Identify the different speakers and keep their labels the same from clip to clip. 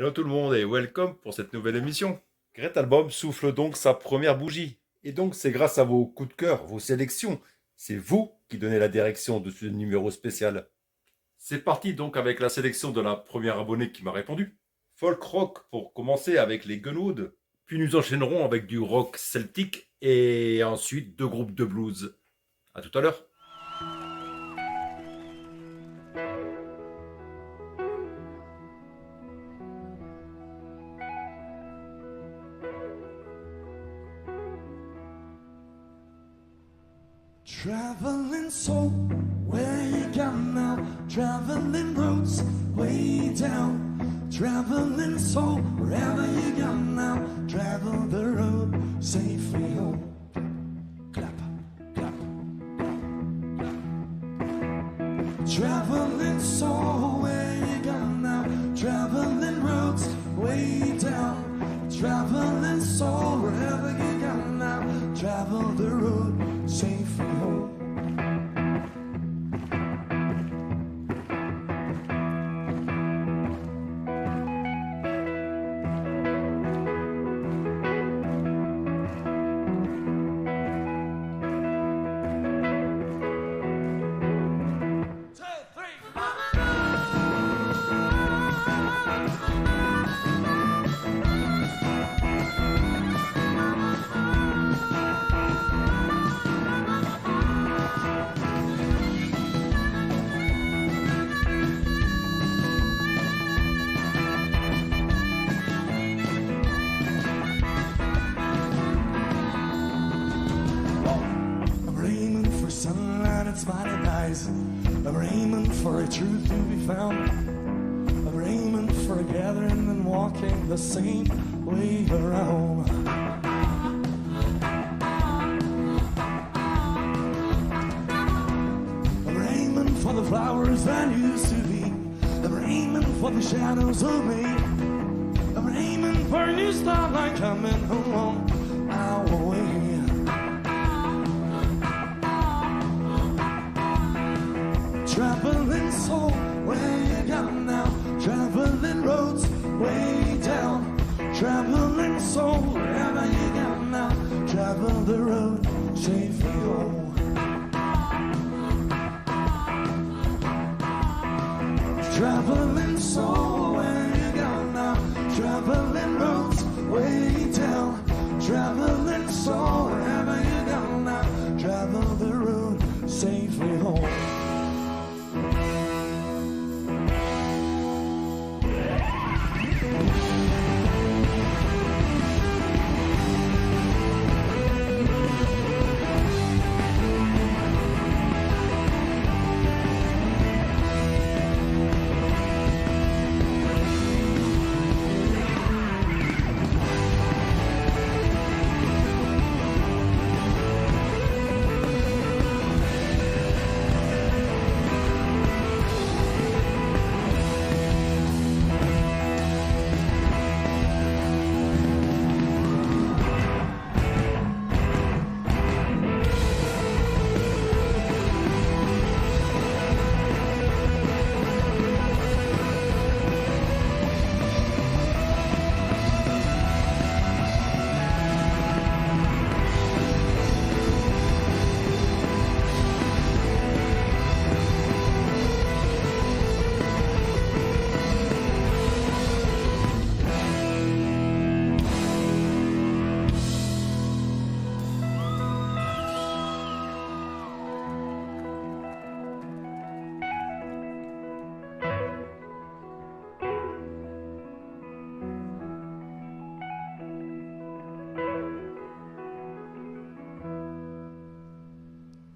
Speaker 1: Hello tout le monde et welcome pour cette nouvelle émission. Great Album souffle donc sa première bougie. Et donc c'est grâce à vos coups de cœur, vos sélections. C'est vous qui donnez la direction de ce numéro spécial. C'est parti donc avec la sélection de la première abonnée qui m'a répondu. Folk rock pour commencer avec les Gunwood. Puis nous enchaînerons avec du rock celtique et ensuite deux groupes de blues. À tout à l'heure.
Speaker 2: Traveling soul, where you gone now? Traveling roads, way down. Traveling soul, wherever you gone now. Travel the road, safely home. Clap, clap, clap. Traveling soul, where you gone now? Traveling roads, way down. Traveling soul, wherever you gone now. Travel the road, safely home. I'm aiming for a truth to be found. I'm aiming for a gathering and walking the same way around. I'm aiming for the flowers that used to be. I'm aiming for the shadows of me. I'm aiming for a new starlight coming home our way. Traveling soul, where you gone now? Traveling roads, way down. Traveling soul, wherever you gone now. Travel the road, safely home. Traveling soul, where you gone now? Traveling roads, way down. Traveling soul, wherever you gone now. Travel the road, safely home.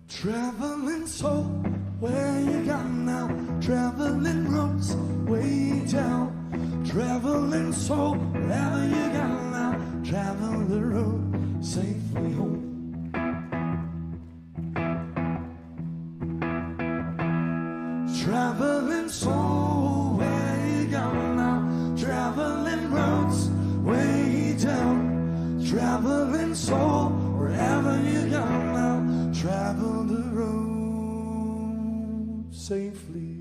Speaker 2: Traveling soul, where you gone now? Traveling roads, way down. Traveling soul, wherever you gone now. Travel the road, safely home. Traveling soul, where you gone now? Traveling roads, way down. Traveling soul, wherever you gone now. Travel the road safely.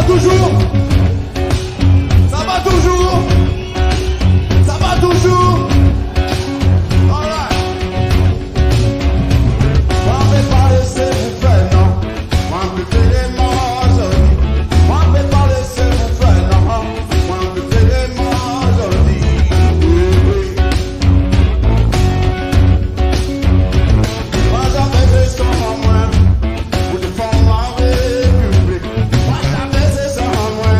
Speaker 2: toujours? Ça va toujours? Ça va toujours? Alright. Moi, je vais pas laisser vous faire, non. Moi, je vais faire les morts, moi, je vais pas laisser vous faire, non. Moi, je vais faire les morts, moi, j'avais des sons en moi, pour défendre ma République. Moi, j'avais des sons en moi,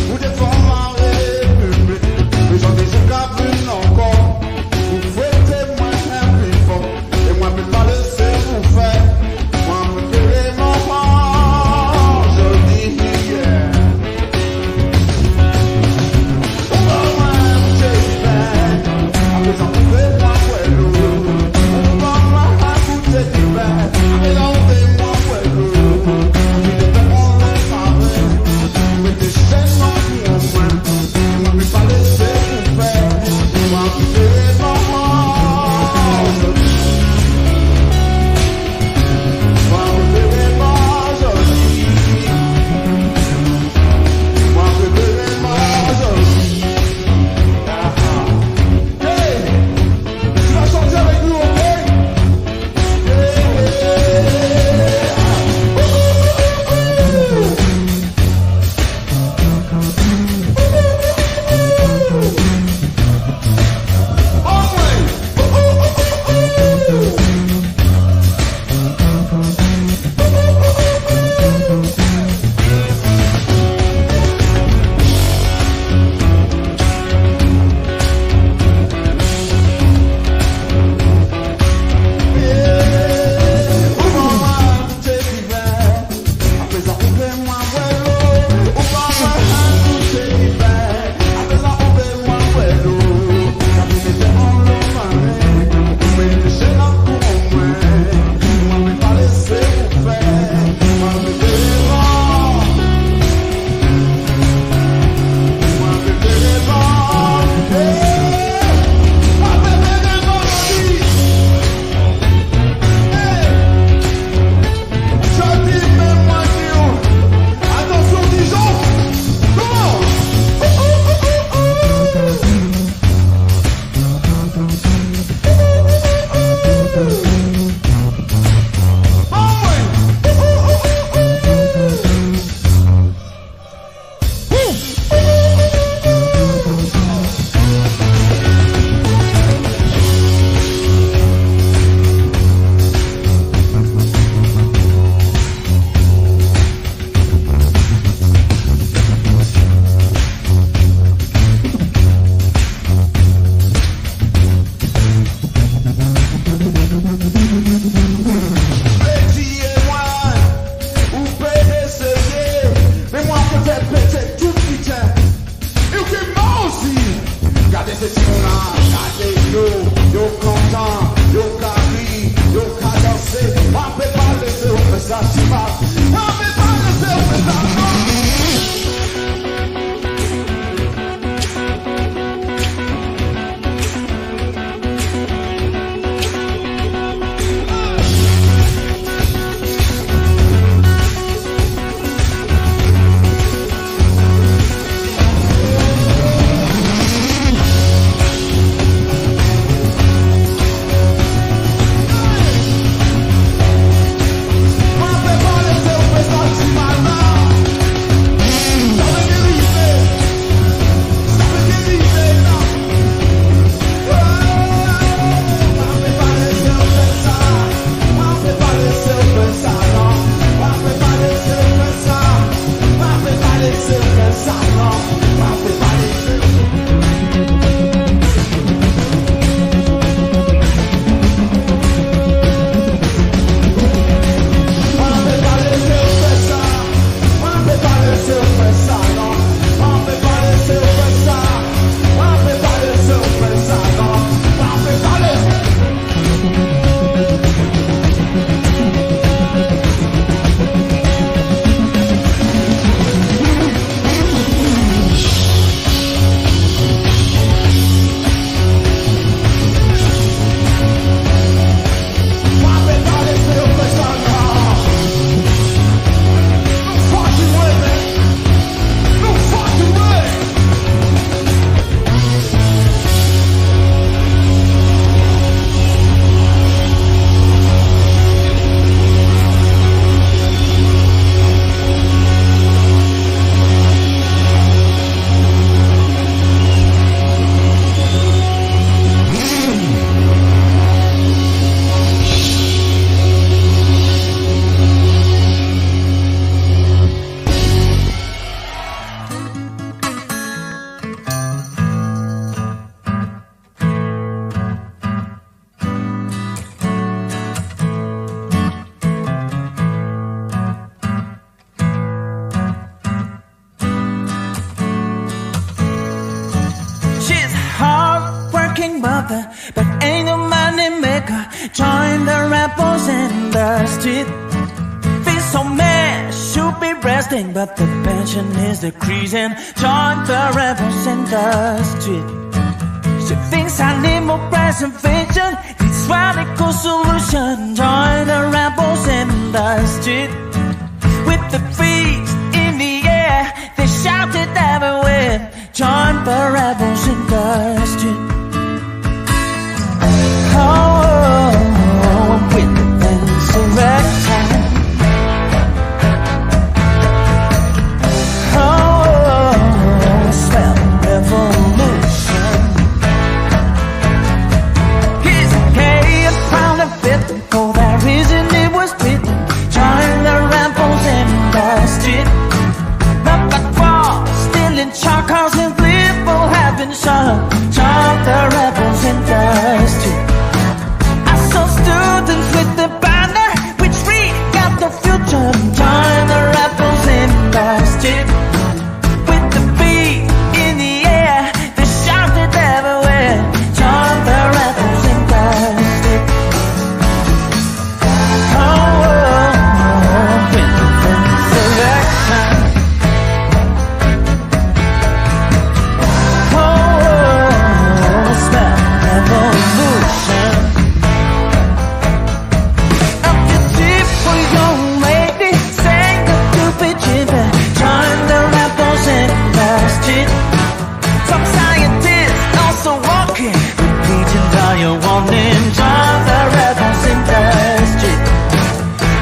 Speaker 2: pour défendre ma République. Mais j'en ai jusqu'à plus encore, vous fouettez moi un plus fort. Et moi, je vais pas laisser vous faire. Moi, je vais faire les morts, je dis yeah. Moi, j'ai fait, à présent, vous faites moi quello. Moi, j'ai fait, à présent, vous faites moi quello. Je vais faire mon travail, je vais te chercher en moi. Moi, je vais pas laisser vous faire. Moi, je vais faire les morts, je dis. Moi, je vais faire les morts, je dis. Moi, je vais faire les morts, je dis. Hey, tu vas chanter avec nous, ok?
Speaker 3: working mother, but ain't no money maker. Join the rebels in the street. Feel so mad, should be resting, but the pension is decreasing. Join the rebels in the street. She thinks I need more preservation, this radical solution. Join the rebels in the street. With the feet in the air, they shouted everywhere. Join the rebels in the street. Oh, with the insurrection. Oh, smell revolution. Here's a K, a pound of bit. For that reason it was written. Join the rebels in the street. Not but far, still in charcoals and people have been shot. Join the rebels in the street. I saw students with the banner which read got the future. Join the rebels in the street. With the beat in the air, they shouted everywhere. Join the rebels in the street. Oh, with the insurrection. Oh, smell revolution. Up your jeep for your lady, sing the stupid jiffy. Join the rebels in the street. Some scientists also walking with pigeons are you wanting. Join the rebels in the street.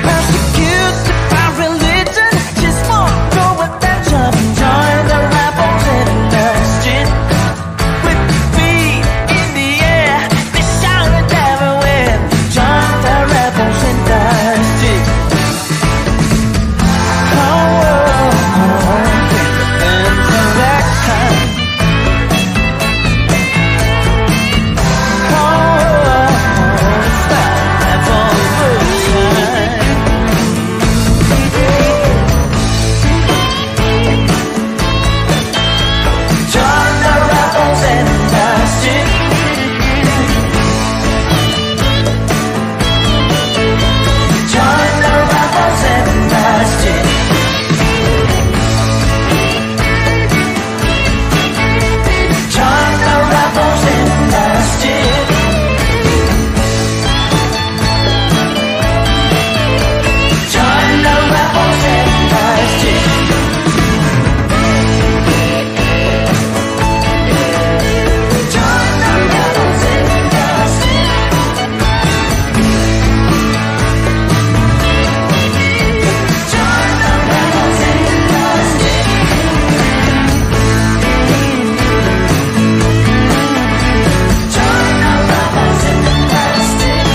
Speaker 3: Persecuted by religion, just want your attention. Join the rebels in the street. With the feet in the air, they shouted everywhere. Join the rebels in the street. Oh, with the insurrection. Oh, it's the revolution. Join the rebels in the street. Join the rebels in the street. Join the rebels in the street. Join the rebels in the street. Join the rebels in the street. Join the rebels in the street. Join the rebels in the street.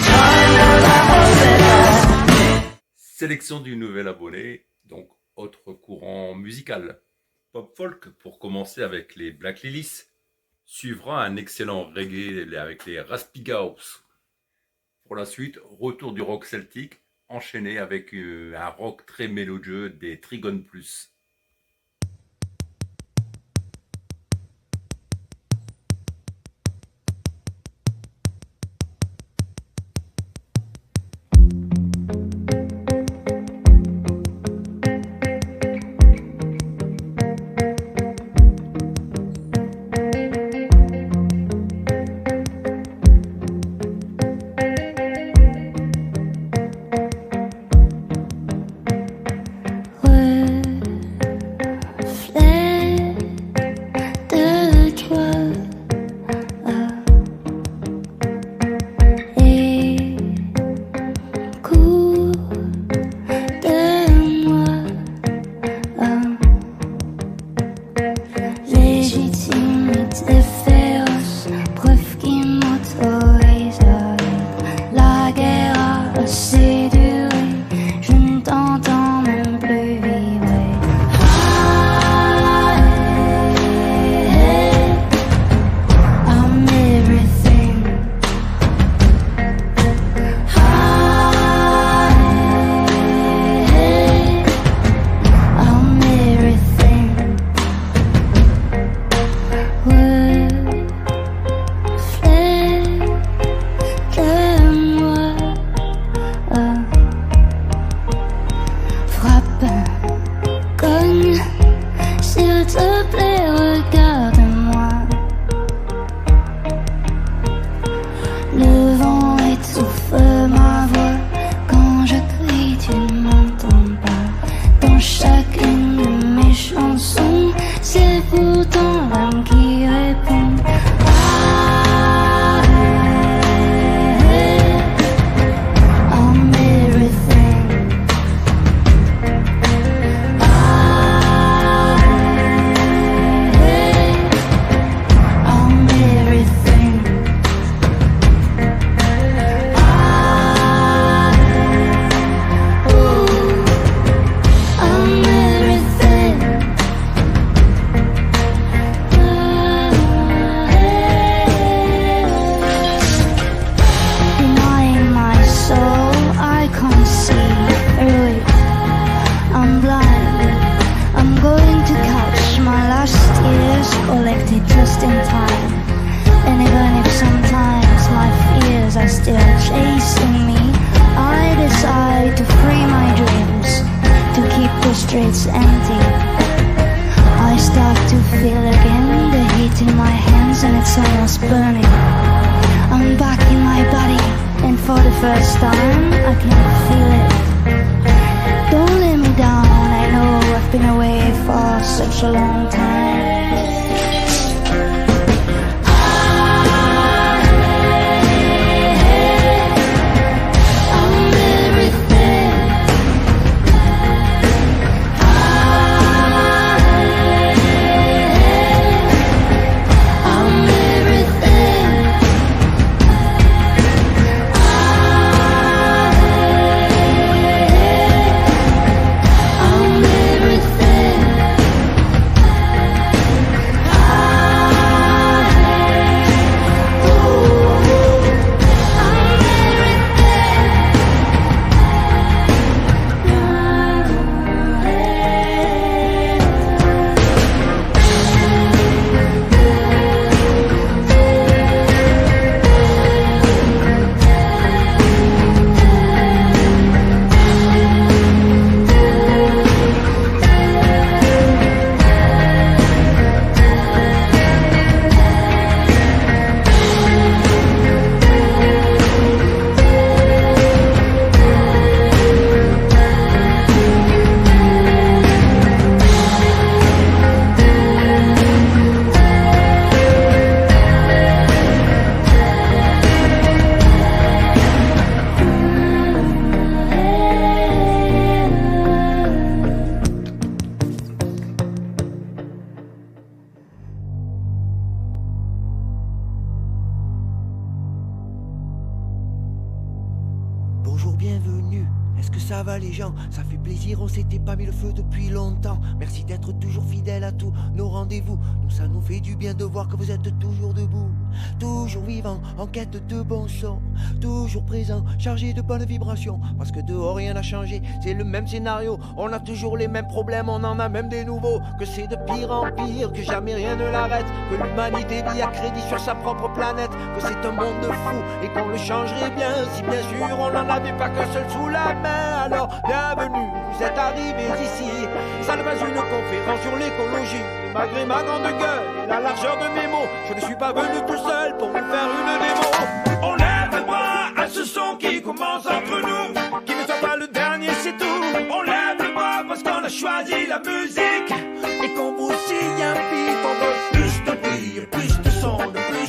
Speaker 3: Join the rebels in the street.
Speaker 1: Sélection du nouvel abonné, donc autre courant musical. Pop folk pour commencer avec les Black Lilies. Suivra un excellent reggae avec les Raspigaos. Pour la suite, retour du rock celtique, enchaîné avec un rock très mélodieux des Trigon Plus.
Speaker 4: streets empty. I start to feel again the heat in my hands and it's almost burning. I'm back in my body and for the first time I can feel it. Don't let me down, I know I've been away for such a long time.
Speaker 5: Bonjour, bienvenue. Est-ce que ça va les gens? Ça fait plaisir, on s'était pas mis le feu depuis longtemps. Merci d'être toujours fidèles à tous nos rendez-vous. Nous, ça nous fait du bien de voir que vous êtes toujours debout. Toujours vivant, en quête de bon son. Toujours présent, chargé de bonnes vibrations. Parce que dehors rien n'a changé, c'est le même scénario. On a toujours les mêmes problèmes, on en a même des nouveaux. Que c'est de pire en pire, que jamais rien ne l'arrête. Que l'humanité vit à crédit sur sa propre planète. Que c'est un monde de fou et qu'on le changerait bien. Si bien sûr on n'en avait pas qu'un seul sous la main. Alors bienvenue, vous êtes arrivés ici. Ça n'est pas une conférence sur l'écologie. Malgré ma grande gueule et la largeur de mes mots, je ne suis pas venu tout seul pour vous faire une démo. On lève les bras à ce son qui commence entre nous. Qui ne soit pas le dernier, c'est tout. On lève les bras parce qu'on a choisi la musique. Et qu'on vous signe un beat, on veut plus de bruit, plus de son, plus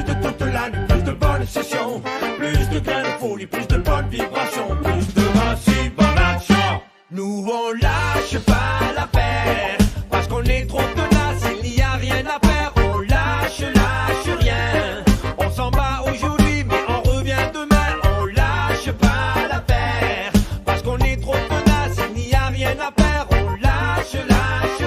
Speaker 5: de toute la nuit, plus de bonnes sessions, plus de grains de folie, plus de bonnes vibrations, plus de massifs en action. Nous on lâche pas l'affaire, parce qu'on est trop tenace, il n'y a rien à faire. On lâche rien. On s'en bat aujourd'hui, mais on revient demain. On lâche pas l'affaire, parce qu'on est trop tenace, il n'y a rien à faire. On lâche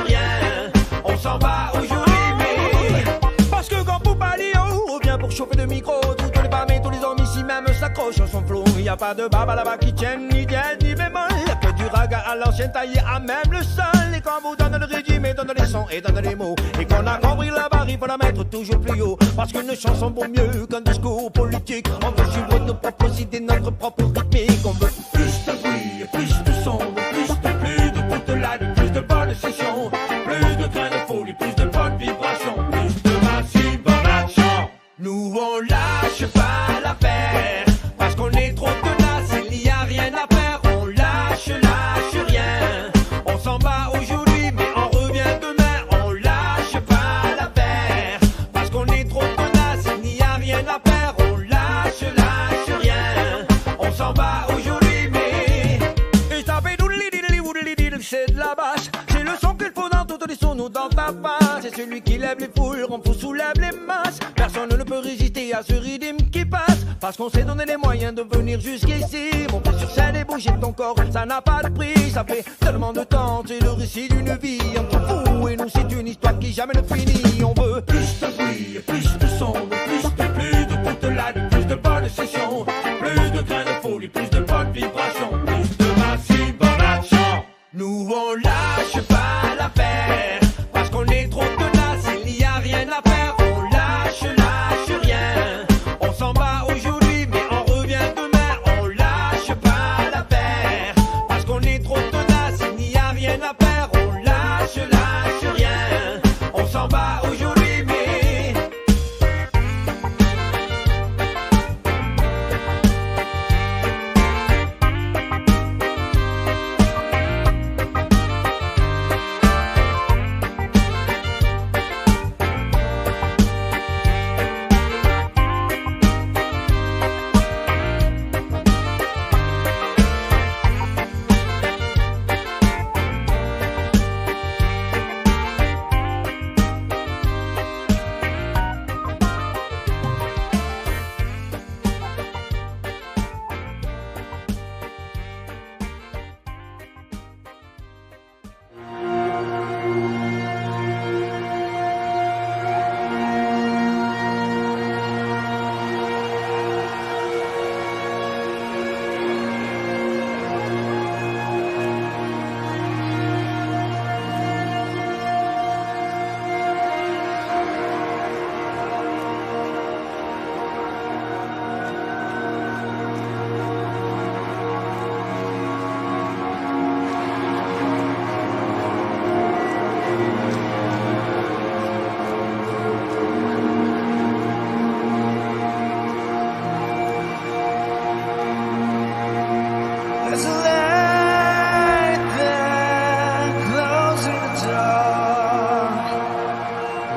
Speaker 5: rien. On s'en bat aujourd'hui, mais parce que quand Poupalio revient pour chauffer le micro, toutes les femmes et tous les hommes ici même s'accrochent à son flow. Il n'y a pas de baba là-bas qui tienne ni dièse ni bémol. Il n'y a que du raga à l'ancienne taillé à même le sol. Et quand vous donne le régime et donne les sons et donne les mots, et qu'on a compris la barre, il faut la mettre toujours plus haut. Parce qu'une chanson vaut mieux qu'un discours politique. On veut suivre nos propres idées, notre propre rythmique. On veut plus de bruit, plus de son, plus de toute la nuit, plus de bonnes sessions, plus de grains de folie, plus de bonnes vibrations, plus de massifs en action. Nous on lâche pas l'affaire, parce qu'on est trop tenace, il n'y a rien à faire. On lâche rien. On s'en bat aujourd'hui, mais on revient demain. On lâche pas l'affaire, parce qu'on est trop tenace, il n'y a rien à faire. On lâche rien. On s'en bat aujourd'hui, mais et ça fait c'est de la basse. C'est le son qu'il faut dans toutes les sonos dans ta face. C'est celui qui lève les foules, rend fou, soulève les masses. Personne ne peut résister à ce rythme qui passe, parce qu'on s'est donné les moyens de venir jusqu'ici. Monter sur scène et bouger ton corps, ça n'a pas de prix. Ça fait tellement de temps, c'est le récit d'une vie. Entre vous et nous, c'est une histoire qui jamais ne finit. On veut plus de bruit, plus de son, plus de toute la nuit, plus de bonnes sessions, plus de grains de folie, plus de bonnes vibrations, plus de massifs en action. Nous on lâche pas l'affaire, parce qu'on est trop tenace, il n'y a rien à faire. On lâche rien. On s'en bat aujourd'hui, mais on revient demain. On lâche pas l'affaire, parce qu'on est trop tenace, il n'y a rien à faire.
Speaker 3: There's a light there closing the dark,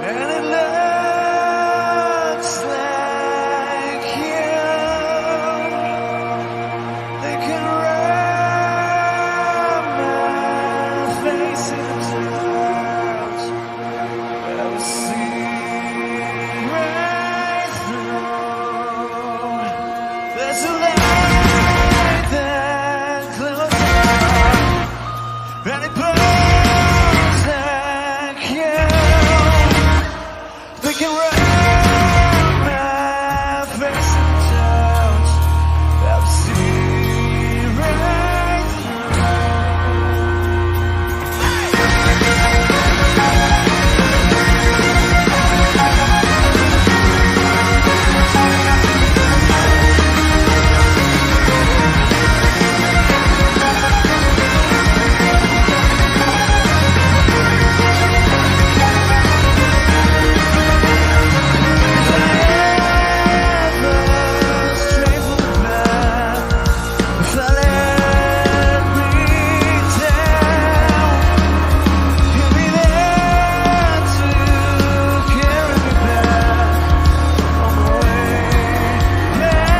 Speaker 3: and it looks like you. They can rub my face in the clouds, but I will see right through. There's a light that closes and it burns like you. They can rub my face in the clouds, I will see right straight from the path. If I let me down, you'll be there to carry me back on the way back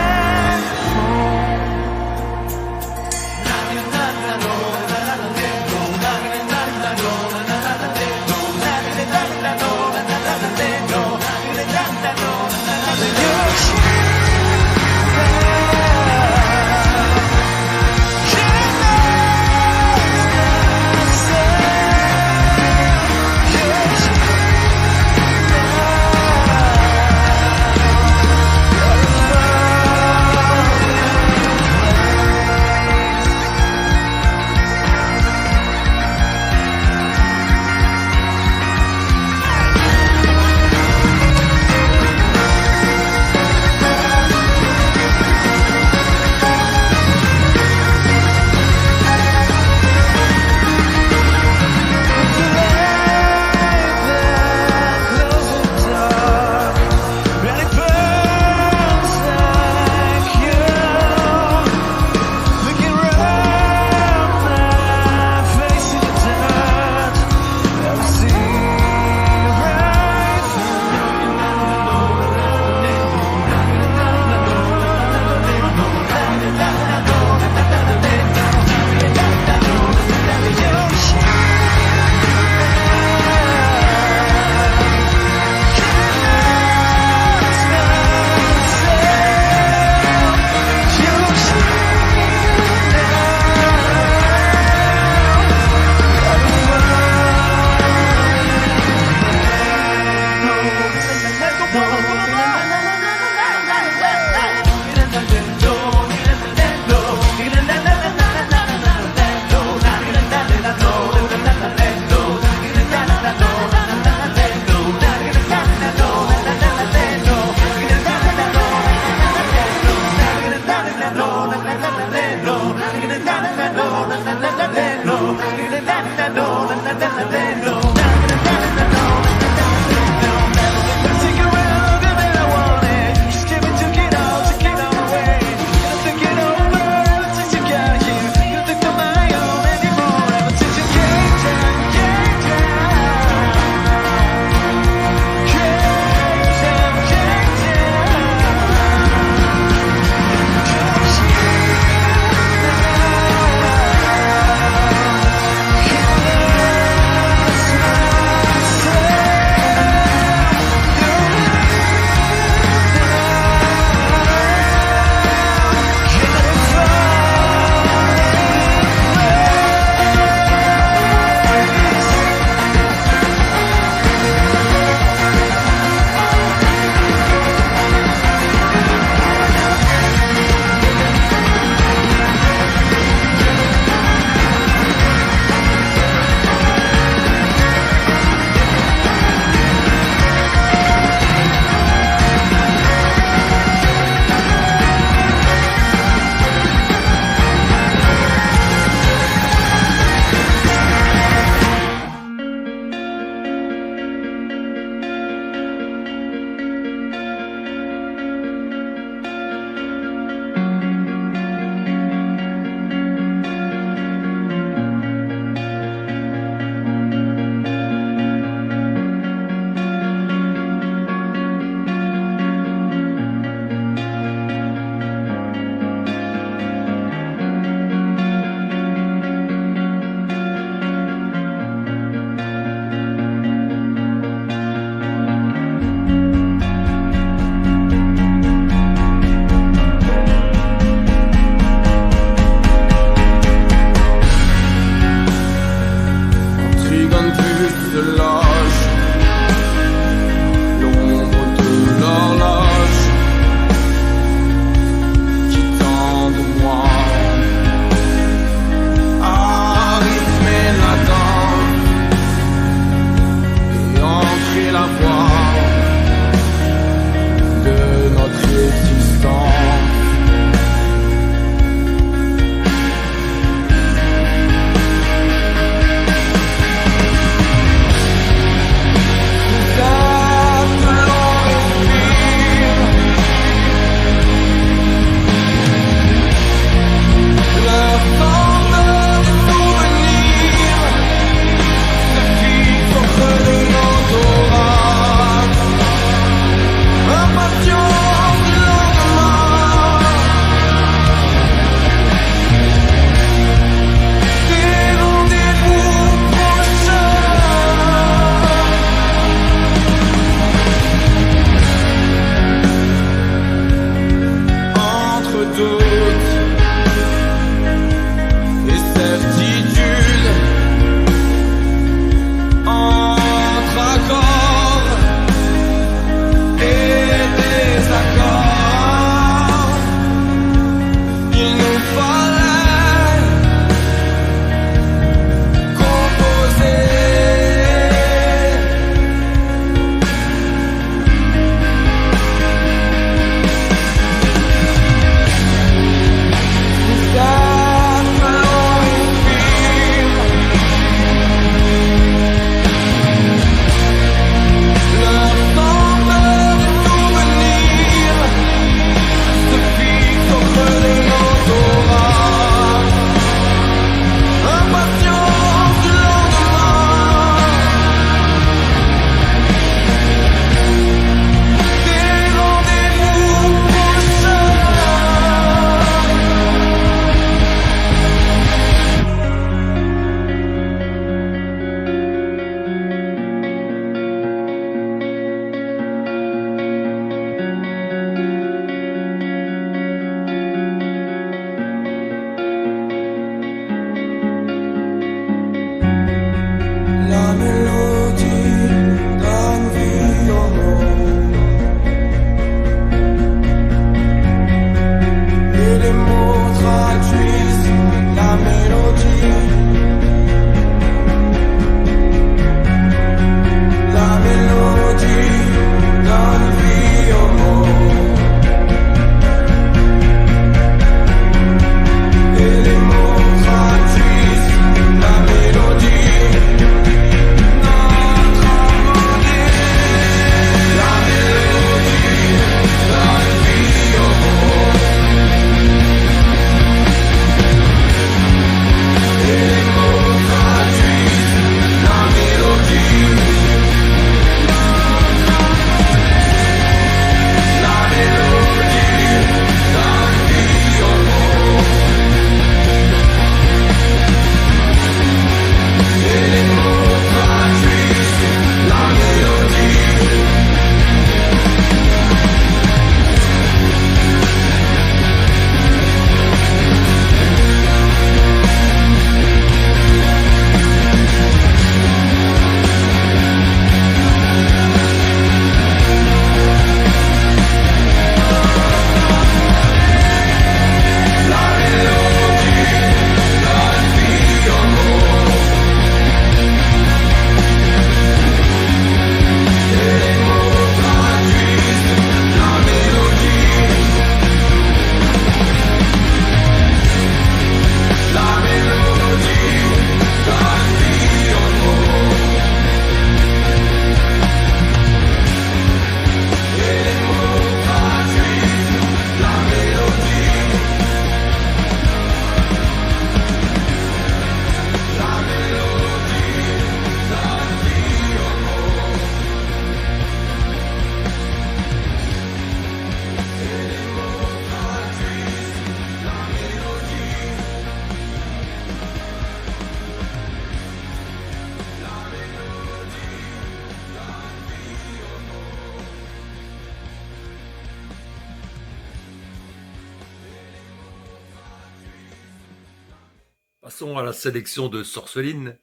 Speaker 1: Passons à la sélection de Sorceline.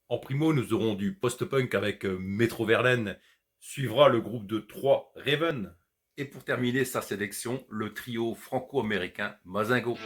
Speaker 1: En primo, nous aurons du post-punk avec Métro Verlaine. Suivra le groupe de 3 Raven. Et pour terminer sa sélection, le trio franco-américain Mazingo.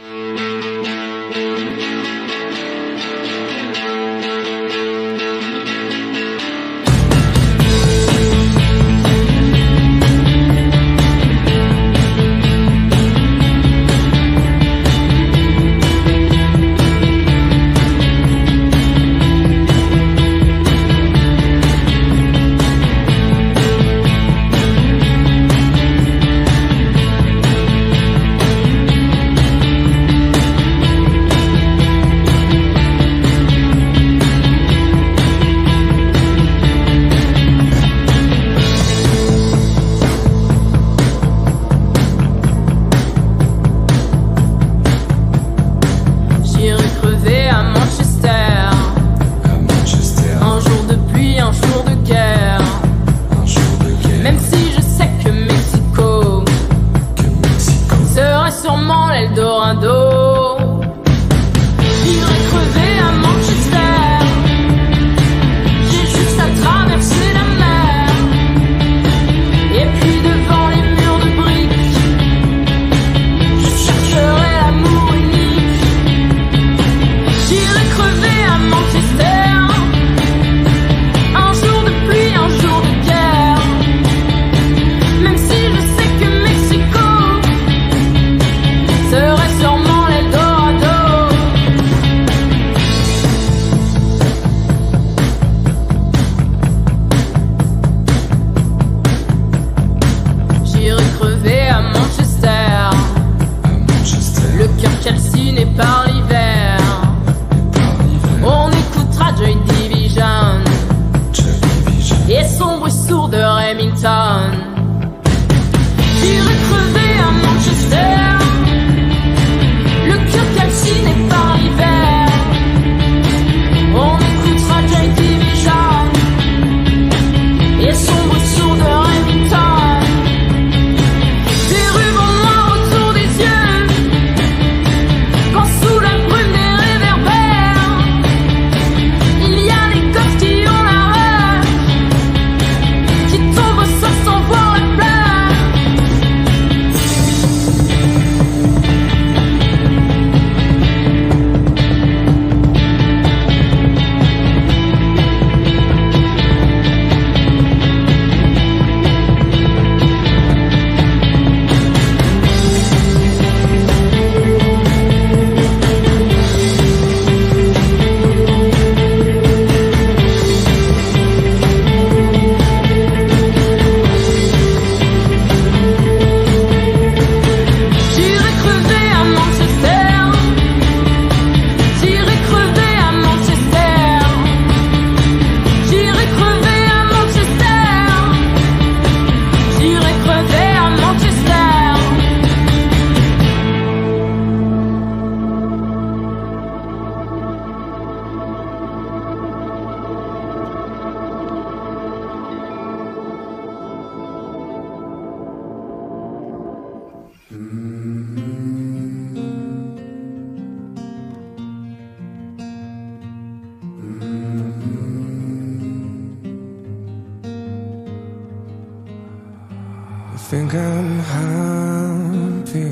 Speaker 2: Think I'm happy,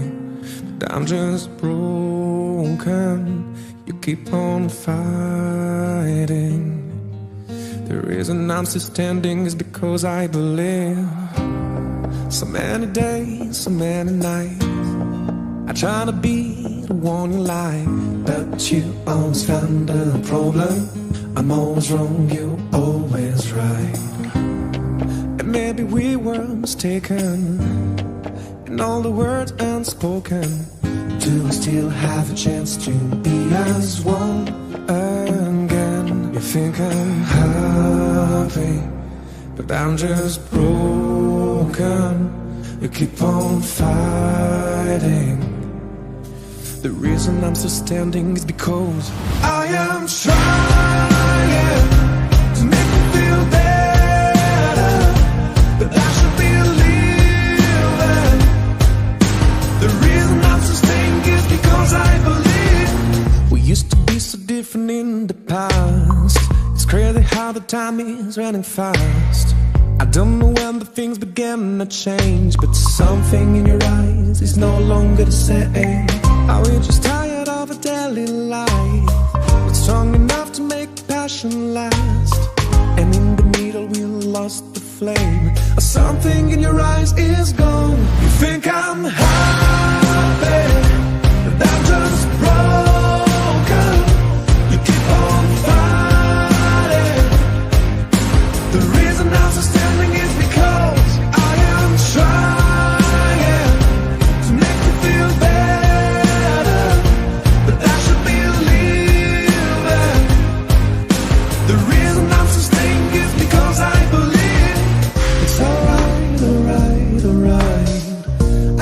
Speaker 2: but I'm just broken. You keep on fighting. The reason I'm still standing is because I believe. So many days, so many nights, I try to be the one you like, but you always find a problem. I'm always wrong, you're always right. And maybe we were mistaken in all the words unspoken. Do we still have a chance to be as one again? You think I'm happy, but I'm just broken. You keep on fighting. The reason I'm still standing is because I am trying to make me feel better, but I should be living. The reason I'm still staying is because I believe we used to be so living in the past. It's crazy how the time is running fast. I don't know when the things began to change, but something in your eyes is no longer the same. Are we just tired of a daily life? Not strong enough to make passion last. And in the middle we lost the flame. Something in your eyes is gone. You think I'm happy, but I'm just broken. You keep on fighting. The reason I'm still standing is because I am trying to make you feel better, but I should be leaving. The reason I'm still staying is because I believe it's alright, alright, alright.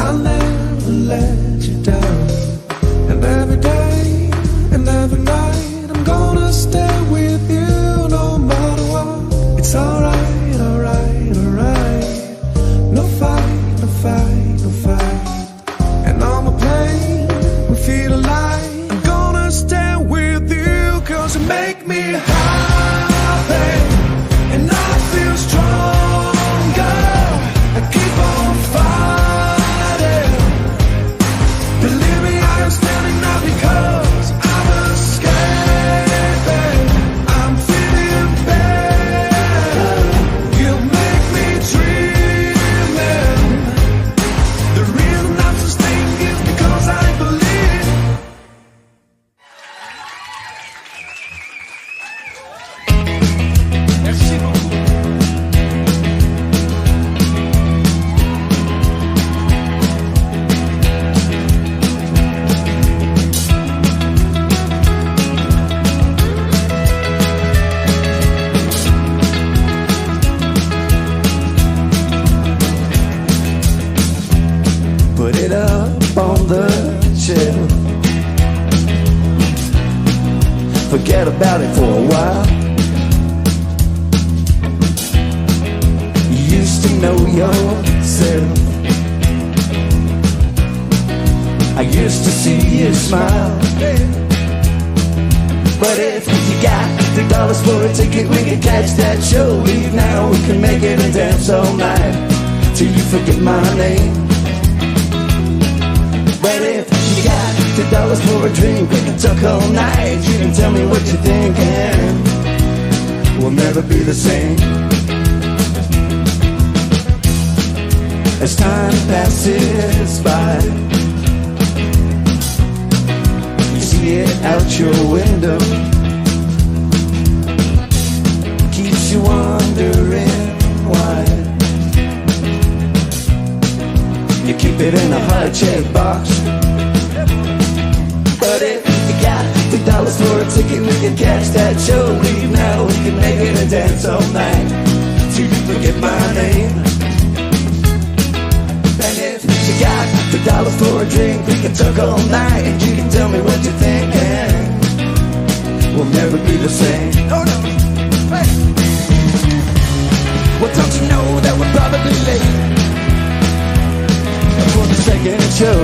Speaker 2: I'll never let you down. And every day and every night I'm gonna stay with you no matter what. It's alright, alright, alright. No fight, no fight, no fight. And all my pain will feel alive. I'm gonna stay with you 'cause you make me happy. And I feel stronger. I keep on fighting. Believe me, I am standing now because I'm escaping. I'm feeling better. You make me dreaming. The reason I'm sustained is because I believe. Merci beaucoup. Put it up on the shelf. Forget about it for a while. You used to know yourself. I used to see you smile. But if you got $3 for a ticket, we can catch that show. Leave now, we can make it and dance all night till you forget my name. But if you got $2 for a drink, we can talk all night. You can tell me what you're thinking. We'll never be the same. As time passes by, you see it out your window. Keeps you wondering why. You keep it in a heart-shaped box. But if you got $2 for a ticket, we can catch that show. Leave now, we can make it and dance all night till you forget my name. And if you got $2 for a drink, we can talk all night and you can tell me what you're thinking. We'll never be the same. Oh no, hey. Well, don't you know that we're probably late for the second show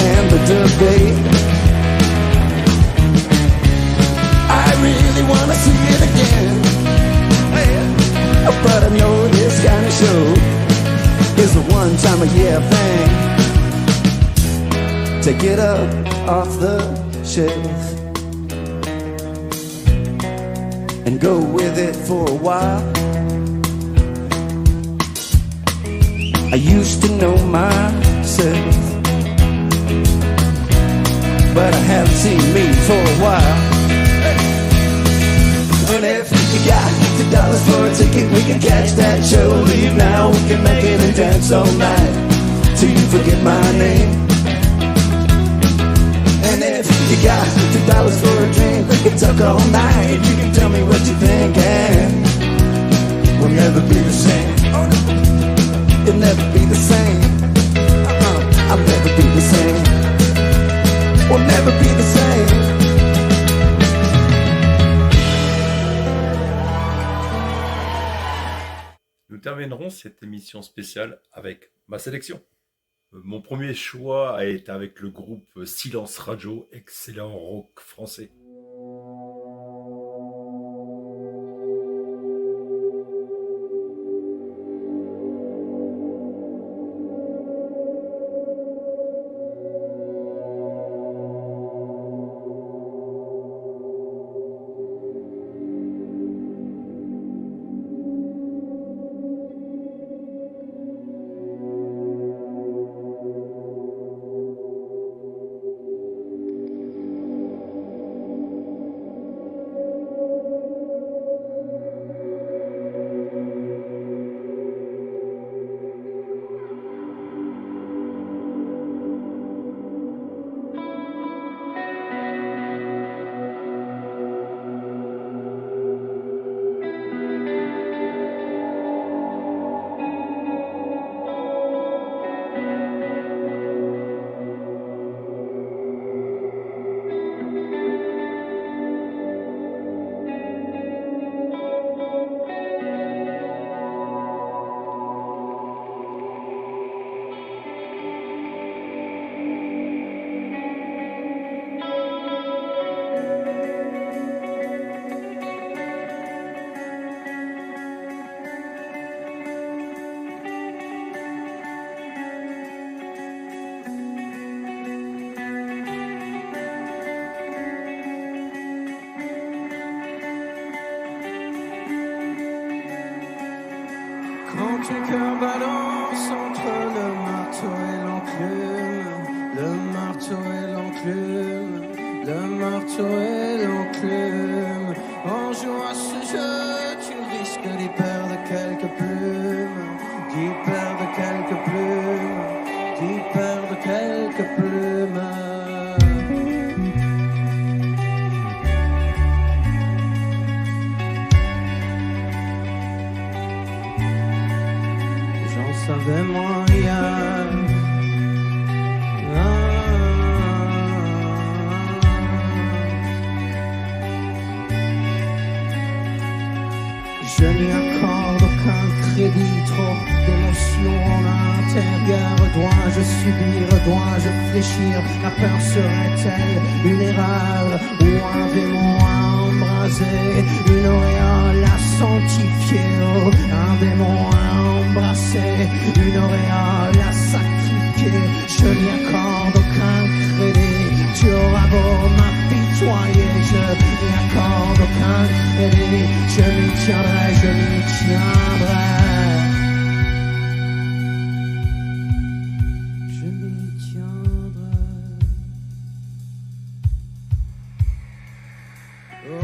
Speaker 2: and the debate? I really wanna see it again, but I know this kind of show is a one-time-a-year thing. Take it up off the shelf and go with it for a while. I used to know myself, but I haven't seen me for a while. And if you got $2 for a ticket, we can catch that show. Leave now, we can make it and dance all night till you forget my name. And if you got $2 for a drink, we can talk all night. You can tell me what you're thinking. We'll never be the same. Oh no. You'll never be the same. I'll never be the same. We'll never be the same.
Speaker 1: Nous terminerons cette émission spéciale avec ma sélection. Mon premier choix a été avec le groupe Silence Radio, excellent rock français.
Speaker 2: ton cœur balance entre le marteau et l'enclume, le marteau et l'enclume, le marteau et l'enclume. En jouant à ce jeu, tu risques d'y perdre quelques plumes, d'y perdre quelques plumes, d'y perdre quelques plumes. J'en savais moyen. Je n'y accorde aucun crédit, trop d'émotions en intérieur. Dois-je subir, dois-je fléchir? La peur serait-elle une erreur ou un démon à embraser, une auréole à sanctifier? Oh, un démon à embrasser, une auréole à sacrifier. Je n'y accorde aucun crédit. Tu auras beau m'apitoyer, je n'y accorde aucun crédit. Je m'y tiendrai, je m'y tiendrai. Je m'y tiendrai.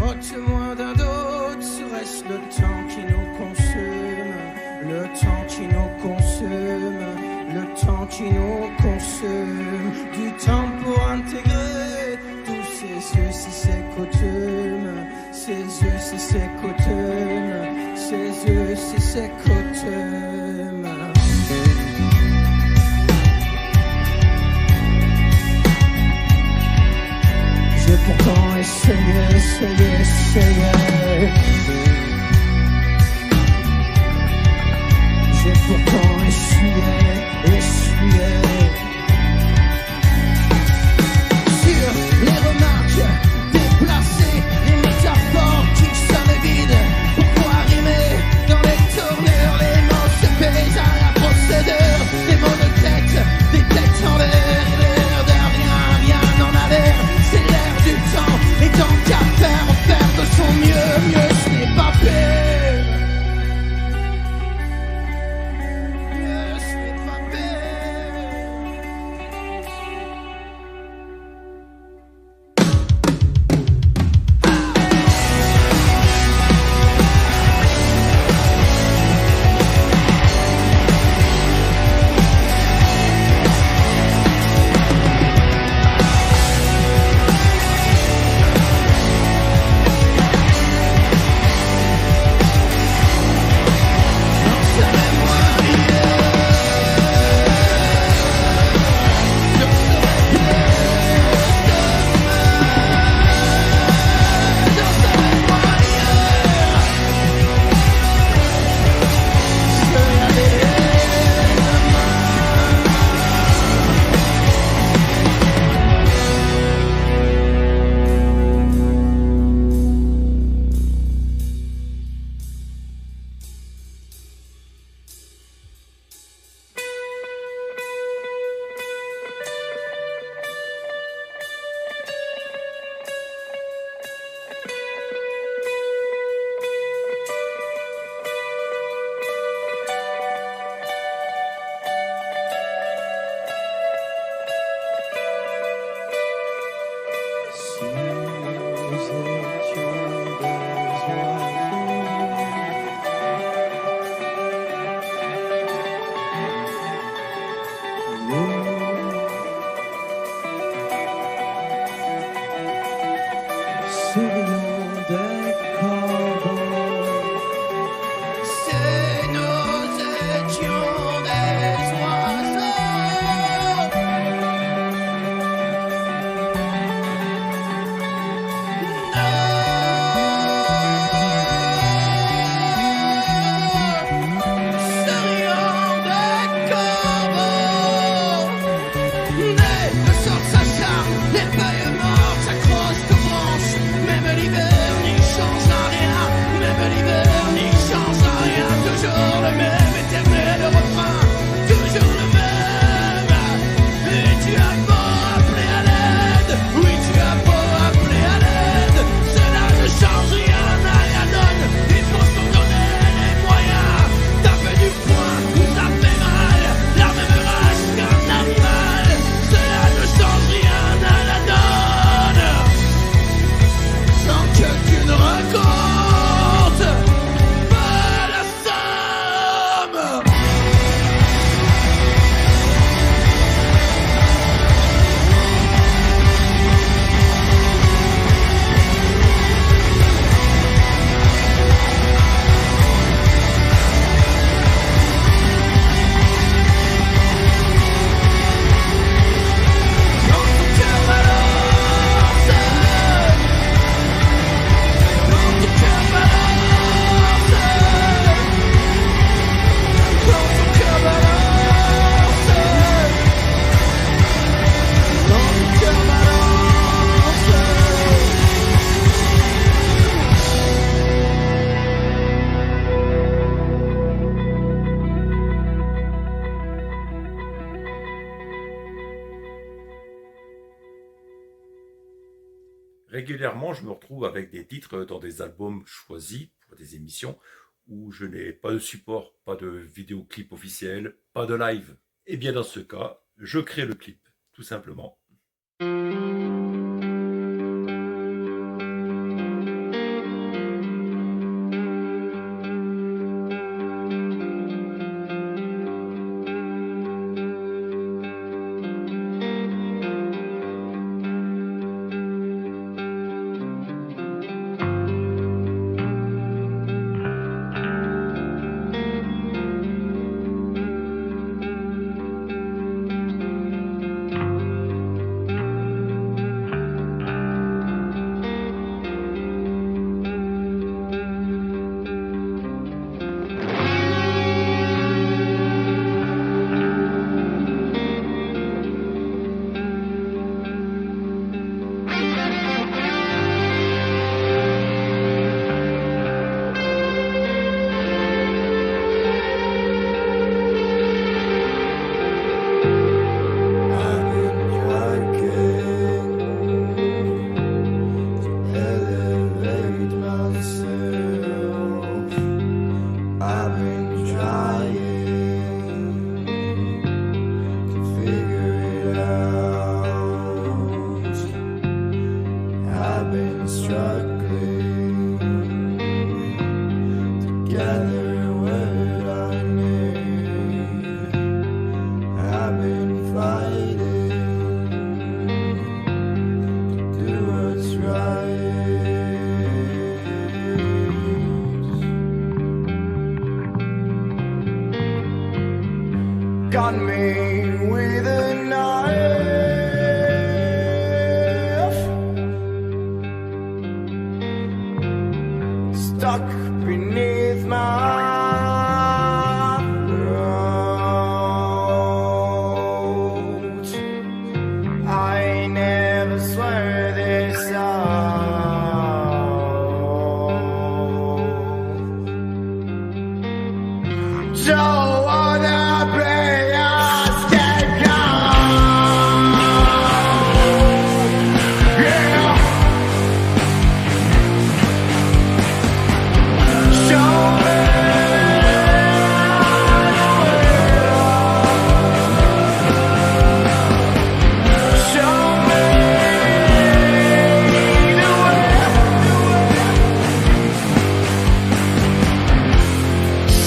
Speaker 2: Ôte-moi d'un doute, serait-ce le temps qui nous consume, le temps qui nous consume, le temps qui nous consume, du temps pour intégrer tous ces us et ces coutumes, ces us et ces coutumes, ces us et ces coutumes. J'ai pourtant essayé. J'ai pourtant essuyé. Sur les remarques déplacées, les métaphores qui sonnent vides. Pourquoi rimer dans les tournures? Les mots se pèsent à la procédure. Des mots de tête, des têtes en l'air. L'air de rien n'en a l'air. C'est l'air du temps, et tant qu'à faire de son mieux, ce n'est pas pire. Ce n'est pas pire. Les feuilles mortes s'accrochent aux branches, même l'hiver.
Speaker 1: Régulièrement, je me retrouve avec des titres dans des albums choisis pour des émissions où je n'ai pas de support, pas de vidéoclip officiel, pas de live. Et bien dans ce cas, je crée le clip, tout simplement.
Speaker 2: Got me with a knife stuck beneath my throat. I never swear this out. Don't wanna play a scapegoat. Yeah. Show me the way.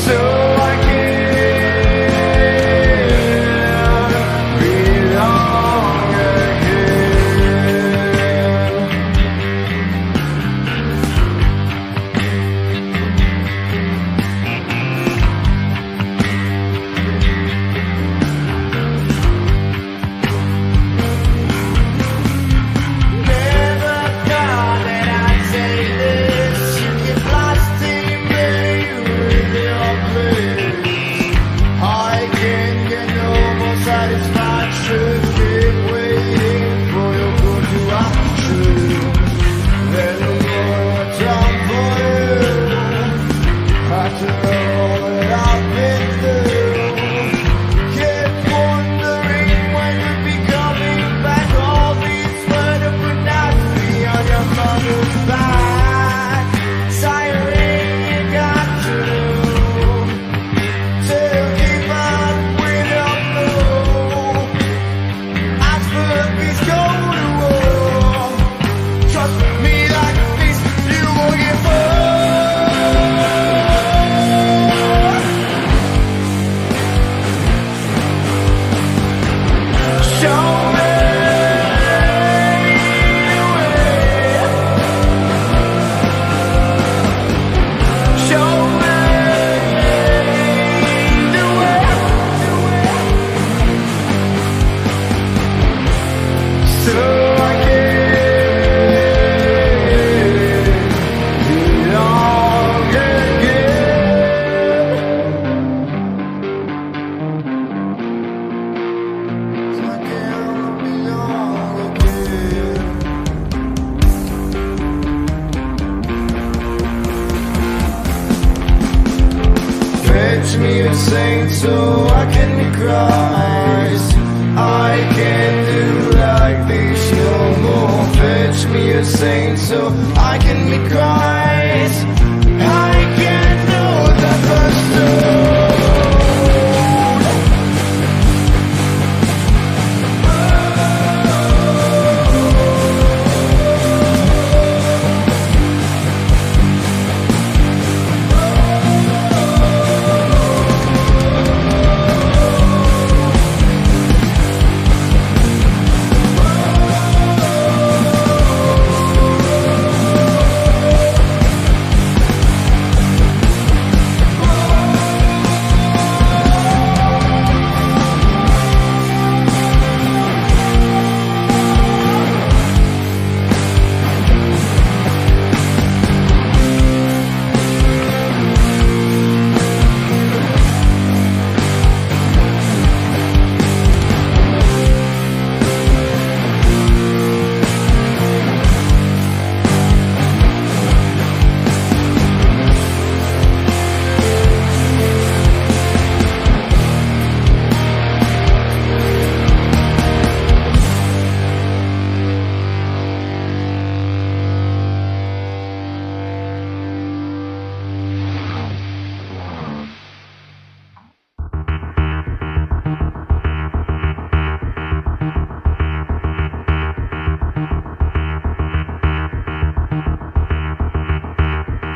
Speaker 2: So I belong never thought that I'd say this. You get lost in me with your bliss. I can't get no more satisfaction. Keep waiting for your good to action. There's no more time for you. After all that I've been through, keep wondering when you'll be coming back. All these words of pornography on your mother's back. Siren, you got to keep up with your flow. As for peace, go to war. Trust me like this, you won't get bored. Show me the way. Show me the way. So I can belong again. So I can belong again. Fetch me a saint so I can be Christ. I can't do like this no more. Fetch
Speaker 6: me a saint so I can be Christ. I can know the first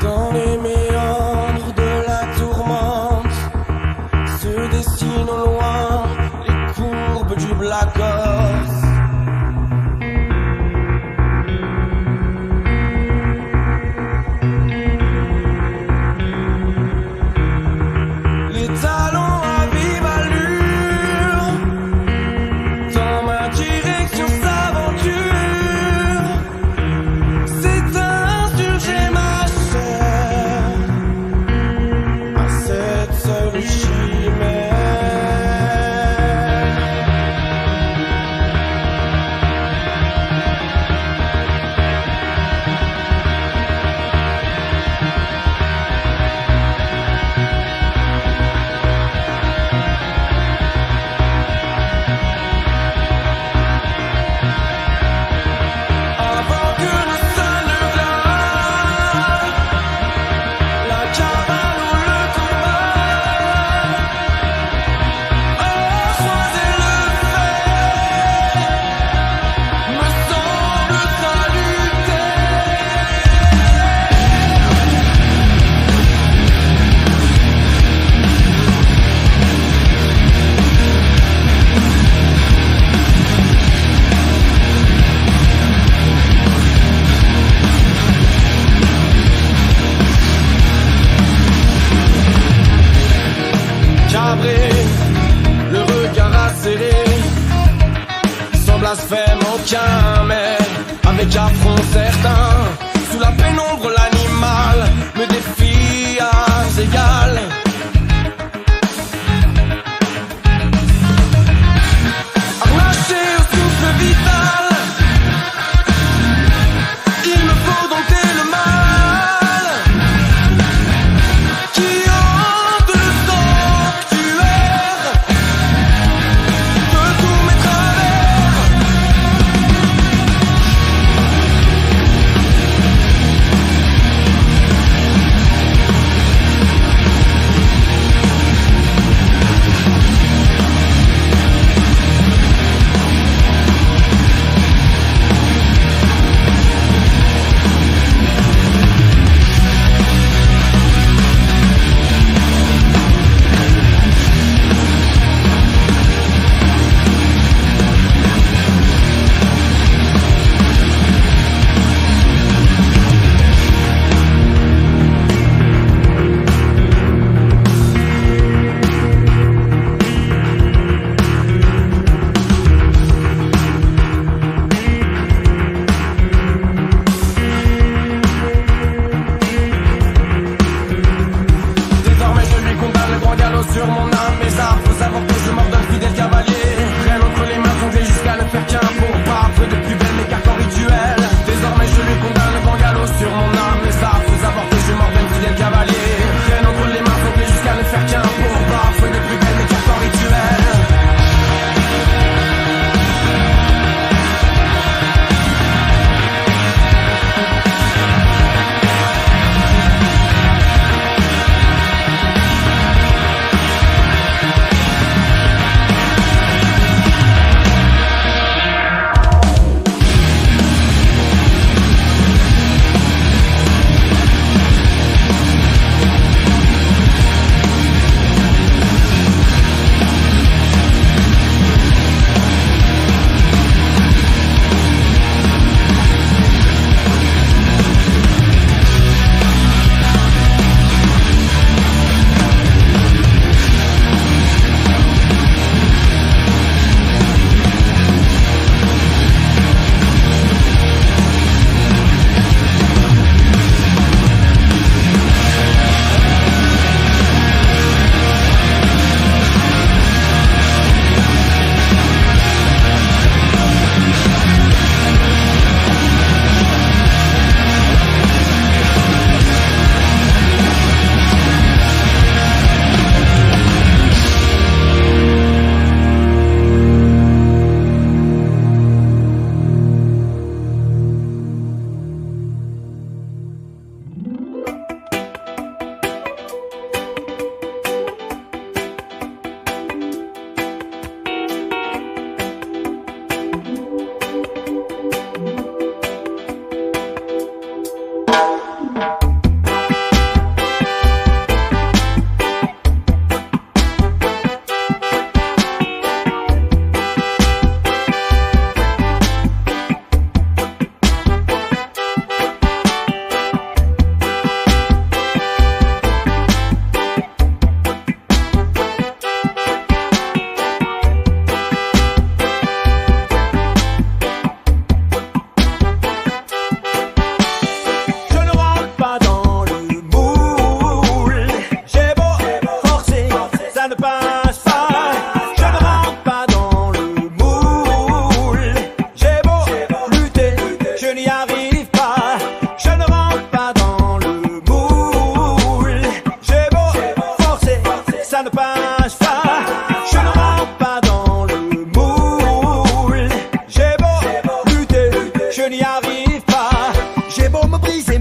Speaker 2: Dans les méandres de la tourmente se dessinent au loin les courbes du Black Horse. Les talons à vive allure dans ma direction s'aventure. C'est insurger ma chair à cette seule chimère.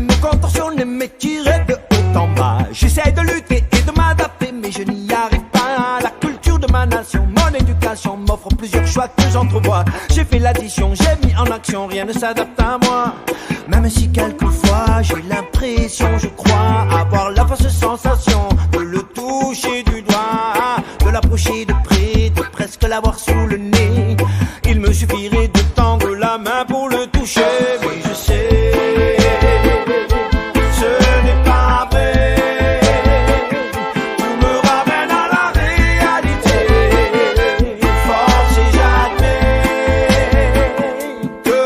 Speaker 5: me contorsionner, m'étirer de haut en bas. J'essaie de lutter et de m'adapter, mais je n'y arrive pas. La culture de ma nation, mon éducation m'offre plusieurs choix que j'entrevois. J'ai fait l'addition, j'ai mis en action, rien ne s'adapte à moi. Même si quelquefois j'ai l'impression, je crois avoir la fausse sensation de le toucher du doigt, de l'approcher de près, de presque l'avoir sous le nez. Il me suffirait de tendre la main pour le toucher, mais je sais, ce n'est pas vrai. Tout me ramène à la réalité. Force et j'admets que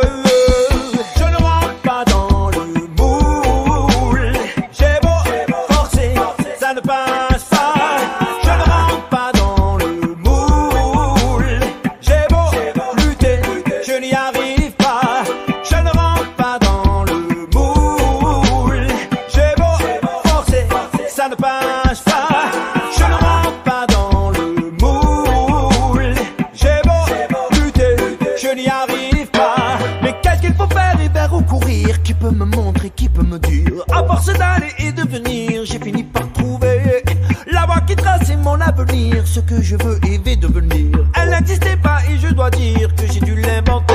Speaker 5: je ne rentre pas dans le moule. J'ai beau forcer, ça ne passe pas. Je ne rentre pas dans le moule. J'ai beau lutter, je n'y arrive pas. Je ne rentre pas dans le moule. J'ai beau forcer, ça ne passe pas. Je ne rentre pas dans le moule. J'ai beau lutter, je n'y arrive pas. Mais qu'est-ce qu'il faut faire et vers où courir? Qui peut me montrer, qui peut me dire? À force d'aller et de venir, j'ai fini par trouver la voie qui traçait mon avenir. Ce que je veux et vais devenir. Elle n'existait pas et je dois dire que j'ai dû l'inventer.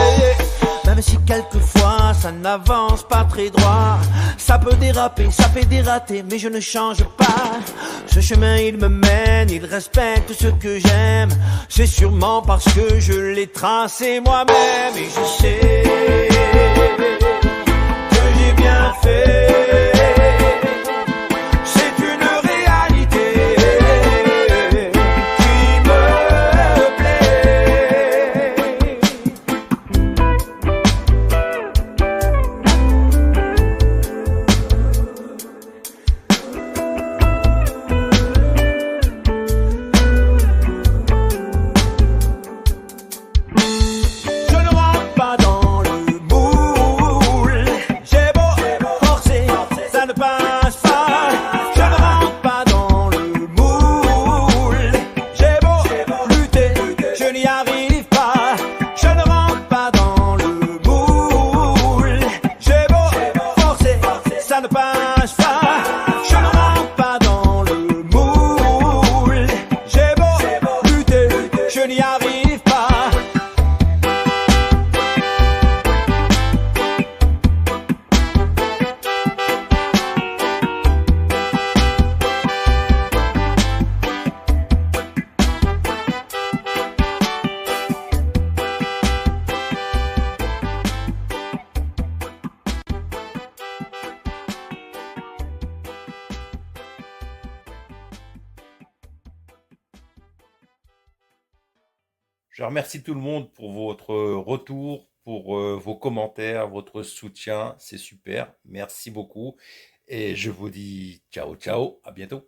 Speaker 5: Même si quelquefois ça n'avance pas très droit, ça peut déraper, ça fait des ratés, mais je ne change pas. Ce chemin il me mène, il respecte ce que j'aime. C'est sûrement parce que je l'ai tracé moi-même. Et je sais que j'ai bien fait. C'est une réalité qui me plaît. Je ne rentre pas dans le moule. J'ai beau forcer, ça ne passe pas. Je ne rentre pas dans le moule. J'ai beau lutter, je n'y arrive pas. Je ne rentre pas dans le moule. J'ai beau forcer, ça ne passe pas. Je ne rentre pas dans le moule. J'ai beau lutter, je n'y arrive pas.
Speaker 1: Je remercie tout le monde pour votre retour, pour vos commentaires, votre soutien. C'est super. Merci beaucoup. Et je vous dis ciao, ciao. À bientôt.